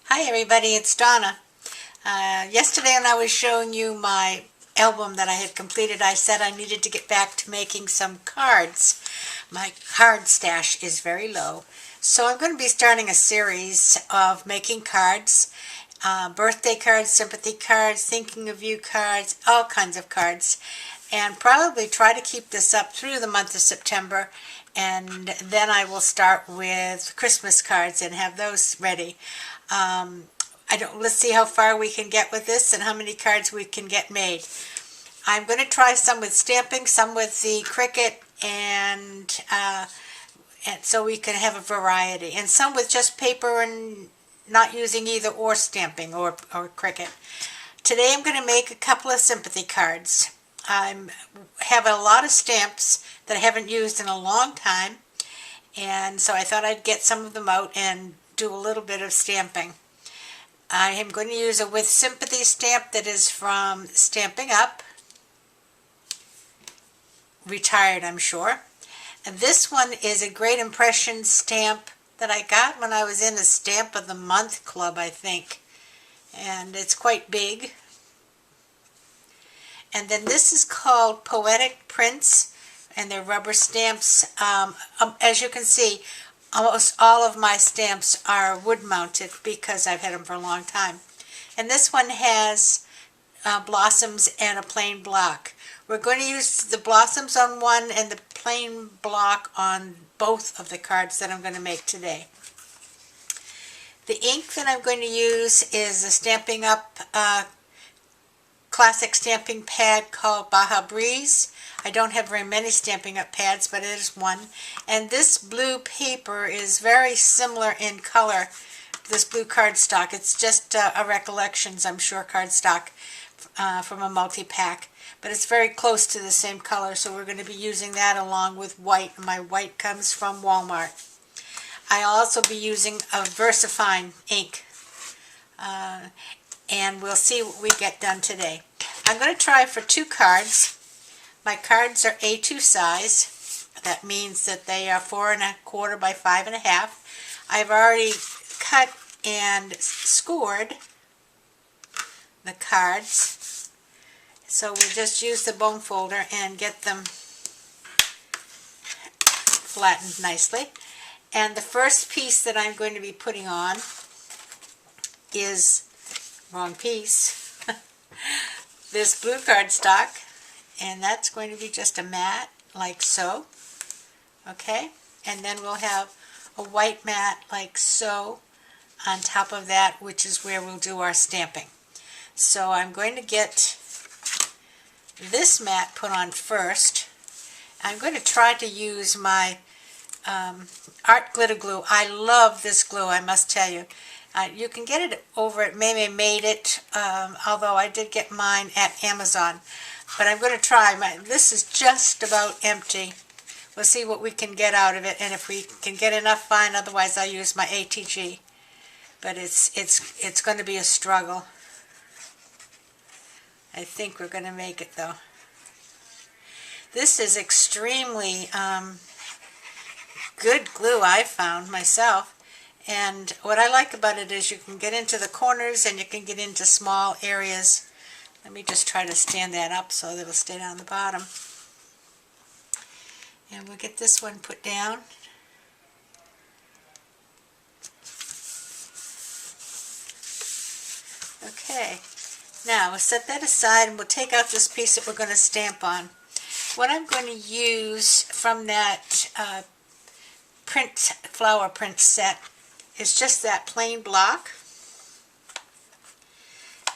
Hi everybody, it's Donna. Yesterday when I was showing you my album that I had completed, I said I needed to get back to making some cards. My card stash is very low. So I'm going to be starting a series of making cards, birthday cards, sympathy cards, thinking of you cards, all kinds of cards. And probably try to keep this up through the month of September. And then I will start with Christmas cards and have those ready. Let's see how far we can get with this and how many cards we can get made. I'm going to try some with stamping, some with the Cricut, and so we can have a variety. And some with just paper and not using either or stamping or Cricut. Today I'm going to make a couple of sympathy cards. I have a lot of stamps that I haven't used in a long time, and so I thought I'd get some of them out and do a little bit of stamping. I am going to use a With Sympathy stamp that is from Stamping Up. Retired, I'm sure. And this one is a Great Impression stamp that I got when I was in the Stamp of the Month Club, I think. And it's quite big. And then this is called Poetic Prints, and they're rubber stamps. As you can see, almost all of my stamps are wood-mounted because I've had them for a long time. And this one has blossoms and a plain block. We're going to use the blossoms on one and the plain block on both of the cards that I'm going to make today. The ink that I'm going to use is a Stamping Up classic stamping pad called Baja Breeze. I don't have very many Stamping Up pads, but it is one. And this blue paper is very similar in color, this blue cardstock. It's just a Recollections, I'm sure, cardstock from a multi-pack. But it's very close to the same color, so we're going to be using that along with white. My white comes from Walmart. I'll also be using a VersaFine ink. And we'll see what we get done today. I'm going to try for 2 cards. My cards are A2 size. That means that they are 4 1/4 by 5 1/2. I've already cut and scored the cards. So we'll just use the bone folder and get them flattened nicely. And the first piece that I'm going to be putting on is, wrong piece, this blue cardstock, and that's going to be just a mat like so. Okay, and then we'll have a white mat like so on top of that, which is where we'll do our stamping. So I'm going to get this mat put on first. I'm going to try to use my art glitter glue. I love this glue, I must tell you. You can get it over at Maybe Made It, although I did get mine at Amazon. But I'm going to try. This is just about empty. We'll see what we can get out of it, and if we can get enough, fine. Otherwise, I'll use my ATG. But it's going to be a struggle. I think we're going to make it, though. This is extremely good glue, I've found myself. And what I like about it is you can get into the corners and you can get into small areas. Let me just try to stand that up so that it'll stay down the bottom. And we'll get this one put down. Okay, now we'll set that aside and we'll take out this piece that we're going to stamp on. What I'm going to use from that flower print set is just that plain block.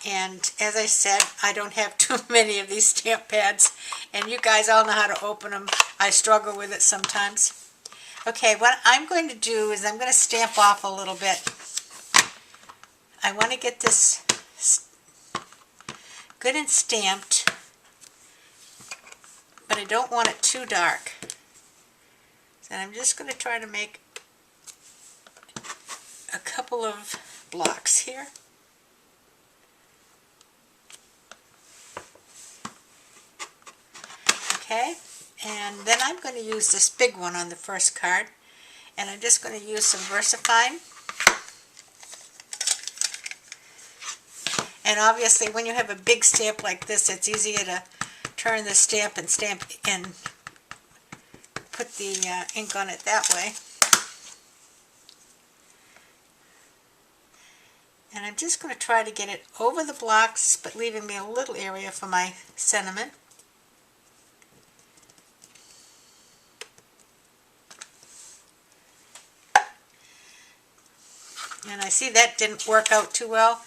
And as I said, I don't have too many of these stamp pads, and you guys all know how to open them. I struggle with it sometimes. Okay, what I'm going to do is I'm going to stamp off a little bit. I want to get this good and stamped, but I don't want it too dark. So I'm just going to try to make a couple of blocks here. Okay, and then I'm going to use this big one on the first card, and I'm just going to use some VersaFine And obviously when you have a big stamp like this, it's easier to turn the stamp and put the ink on it that way. And I'm just going to try to get it over the blocks, but leaving me a little area for my sentiment. And I see that didn't work out too well.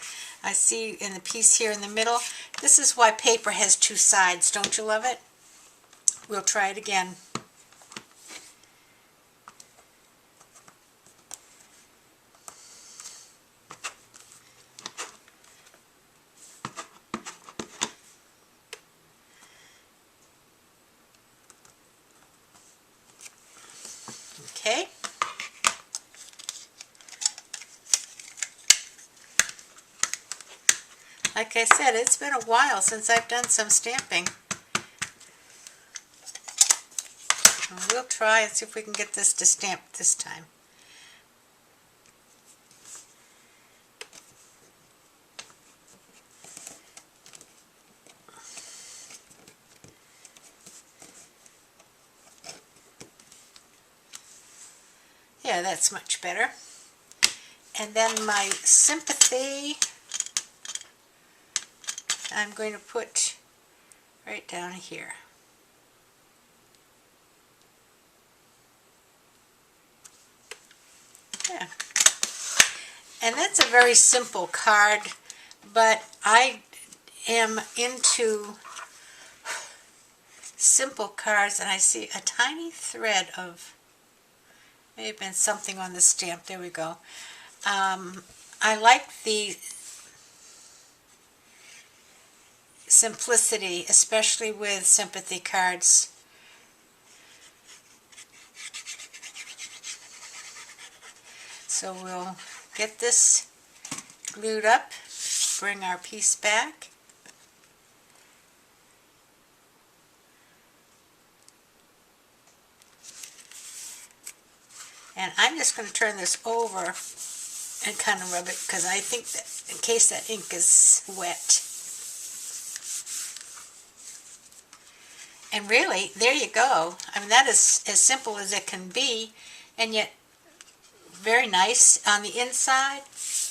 I see in the piece here in the middle. This is why paper has two sides. Don't you love it? We'll try it again. Okay. Like I said, it's been a while since I've done some stamping. And we'll try and see if we can get this to stamp this time. Yeah, that's much better. And then my Sympathy, I'm going to put right down here. Yeah. And that's a very simple card, but I am into simple cards, and I see a tiny thread of, may have been something on the stamp. There we go. I like the simplicity, especially with Sympathy cards. So we'll get this glued up, bring our piece back. And I'm just going to turn this over and kind of rub it, because I think that in case that ink is wet. And really, there you go. I mean, that is as simple as it can be, and yet very nice. On the inside,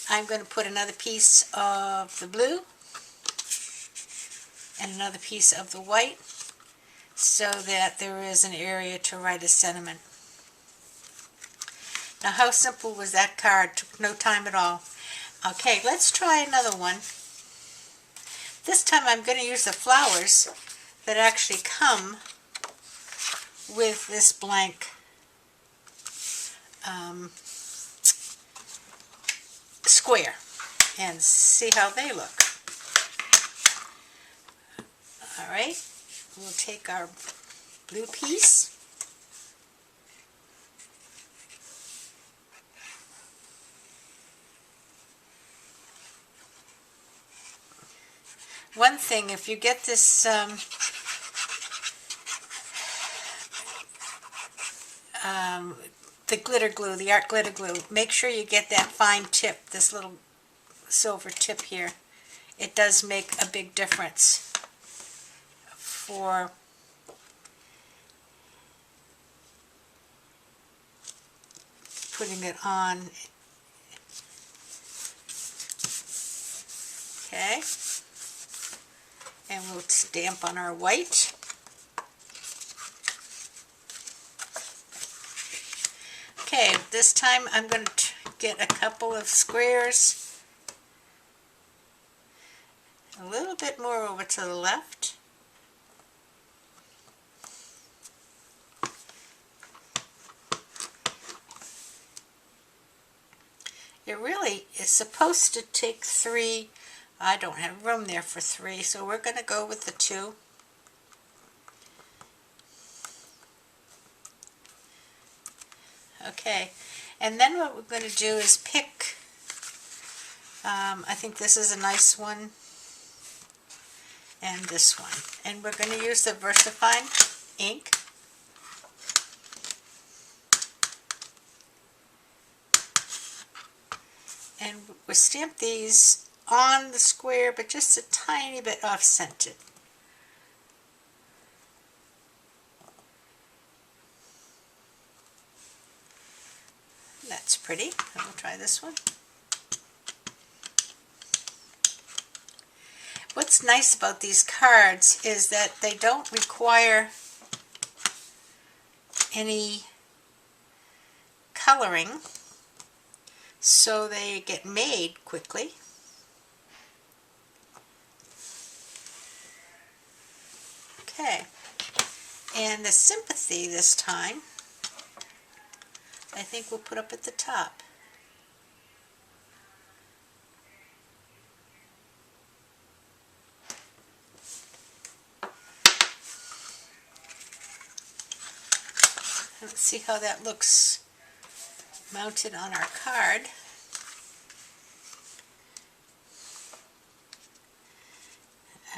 I'm going to put another piece of the blue and another piece of the white, so that there is an area to write a sentiment. Now, how simple was that card? Took no time at all. Okay, let's try another one. This time I'm going to use the flowers that actually come with this blank square, and see how they look. Alright, we'll take our blue piece. One thing, if you get this the glitter glue, the art glitter glue, make sure you get that fine tip, this little silver tip here. It does make a big difference for putting it on. Okay. And we'll stamp on our white. Okay, this time I'm going to get a couple of squares, a little bit more over to the left. It really is supposed to take 3. I don't have room there for 3, so we're going to go with the 2. Okay, and then what we're going to do is pick, I think this is a nice one, and this one. And we're going to use the VersaFine ink. And we'll stamp these on the square, but just a tiny bit off-centered. That's pretty. And we'll try this one. What's nice about these cards is that they don't require any coloring, so they get made quickly. Okay, and the Sympathy this time, I think we'll put up at the top. Let's see how that looks mounted on our card.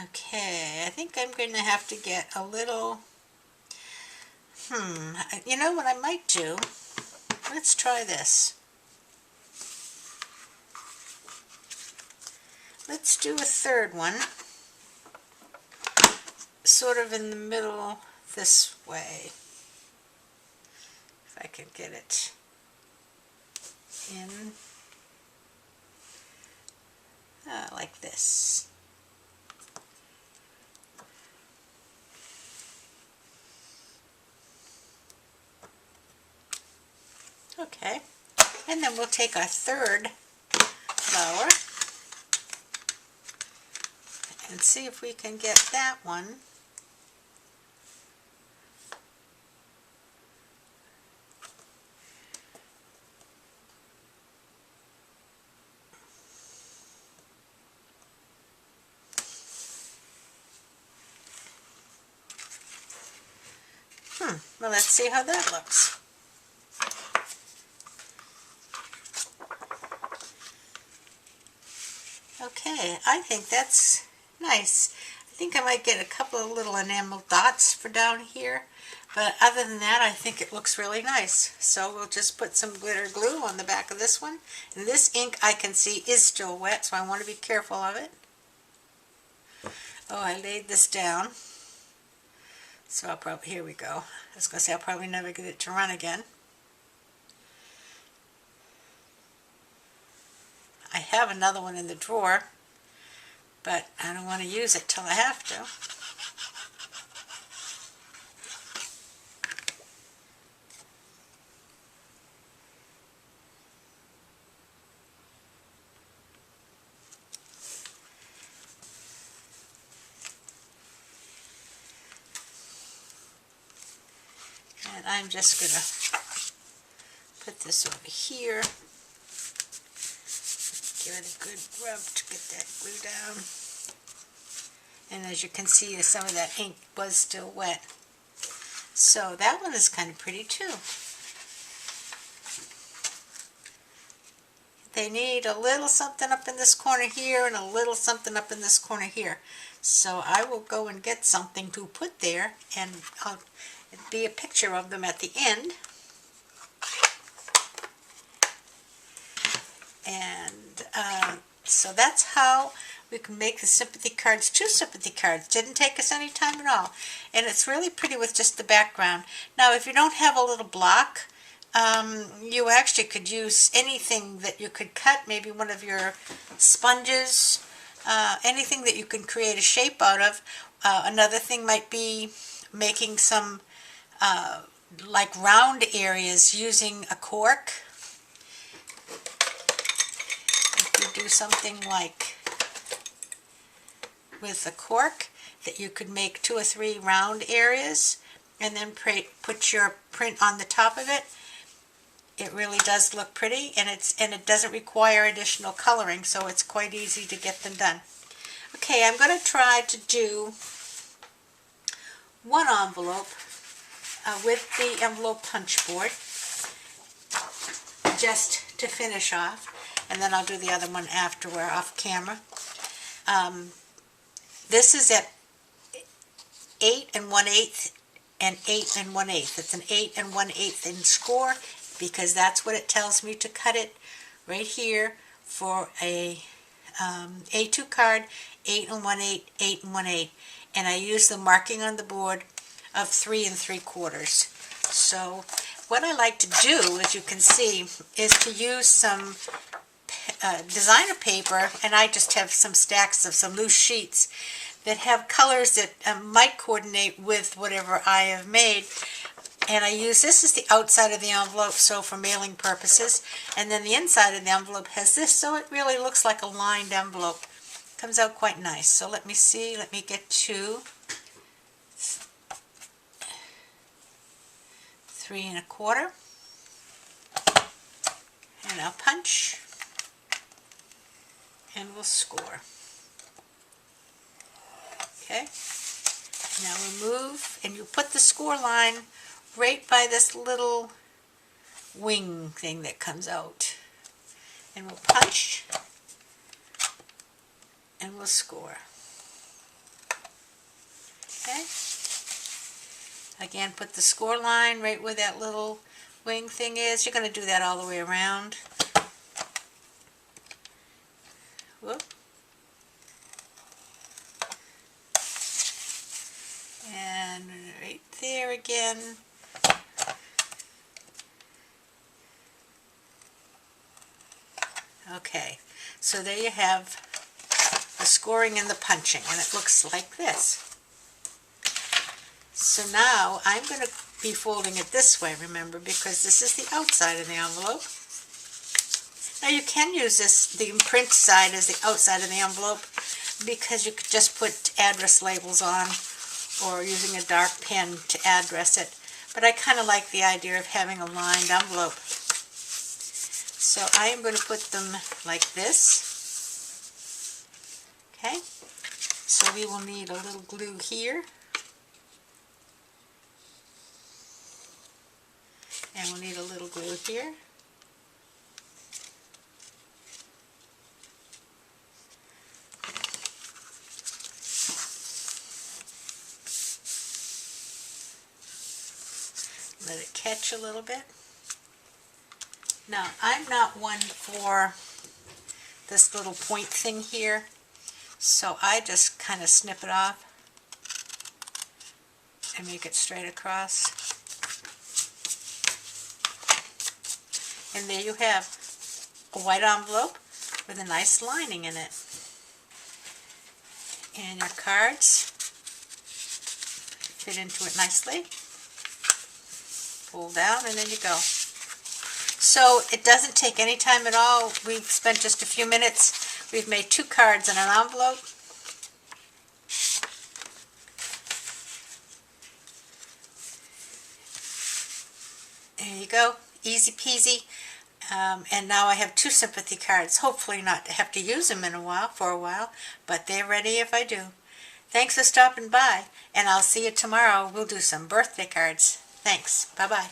Okay, I think I'm going to have to get a little, you know what I might do? Let's try this. Let's do a third one, sort of in the middle this way. If I can get it in like this. Okay, and then we'll take our third flower and see if we can get that one well, let's see how that looks. Okay, I think that's nice. I think I might get a couple of little enamel dots for down here, but other than that, I think it looks really nice. So we'll just put some glitter glue on the back of this one. And this ink I can see is still wet, so I want to be careful of it. Oh, I laid this down. So I'll probably, here we go. I was going to say I'll probably never get it to run again. I have another one in the drawer, but I don't want to use it till I have to. And I'm just going to put this over here. Give it a good rub to get that glue down. And as you can see, some of that ink was still wet. So that one is kind of pretty too. They need a little something up in this corner here and a little something up in this corner here. So I will go and get something to put there, and it'll be a picture of them at the end. And so that's how we can make the Sympathy cards, 2 Sympathy cards. Didn't take us any time at all. And it's really pretty with just the background. Now, if you don't have a little block, you actually could use anything that you could cut, maybe one of your sponges, anything that you can create a shape out of. Another thing might be making some like round areas using a cork. If you do something like with a cork, that you could make 2 or 3 round areas and then put your print on the top of it. It really does look pretty, and it doesn't require additional coloring, so it's quite easy to get them done. Okay, I'm going to try to do one envelope with the envelope punch board, just to finish off, and then I'll do the other one after we're off camera. This is at 8 1/8 and 8 1/8. It's an 8 1/8 in score, because that's what it tells me to cut it right here for a A2 card, 8 1/8, 8 1/8, and I use the marking on the board of 3 3/4. So what I like to do, as you can see, is to use some designer paper, and I just have some stacks of some loose sheets that have colors that might coordinate with whatever I have made. And I use this as the outside of the envelope, so for mailing purposes, and then the inside of the envelope has this, so it really looks like a lined envelope. Comes out quite nice. So let me see, let me get to 3 1/4, and I'll punch, and we'll score. Okay, now remove, and you put the score line right by this little wing thing that comes out, and we'll punch, and we'll score. Okay, again, put the score line right where that little wing thing is. You're going to do that all the way around. Whoop. And right there again. Okay, so there you have the scoring and the punching, and it looks like this. So now I'm going to be folding it this way, remember, because this is the outside of the envelope. Now you can use this, the print side as the outside of the envelope, because you could just put address labels on, or using a dark pen to address it. But I kind of like the idea of having a lined envelope. So I am going to put them like this. Okay, so we will need a little glue here. And we'll need a little glue here. Let it catch a little bit. Now, I'm not one for this little point thing here, so I just kind of snip it off and make it straight across. And there you have a white envelope with a nice lining in it. And your cards fit into it nicely. Pull down, and there you go. So it doesn't take any time at all. We've spent just a few minutes. We've made 2 cards in an envelope. There you go. Easy peasy. And now I have 2 sympathy cards. Hopefully not to have to use them for a while, but they're ready if I do. Thanks for stopping by, and I'll see you tomorrow. We'll do some birthday cards. Thanks. Bye-bye.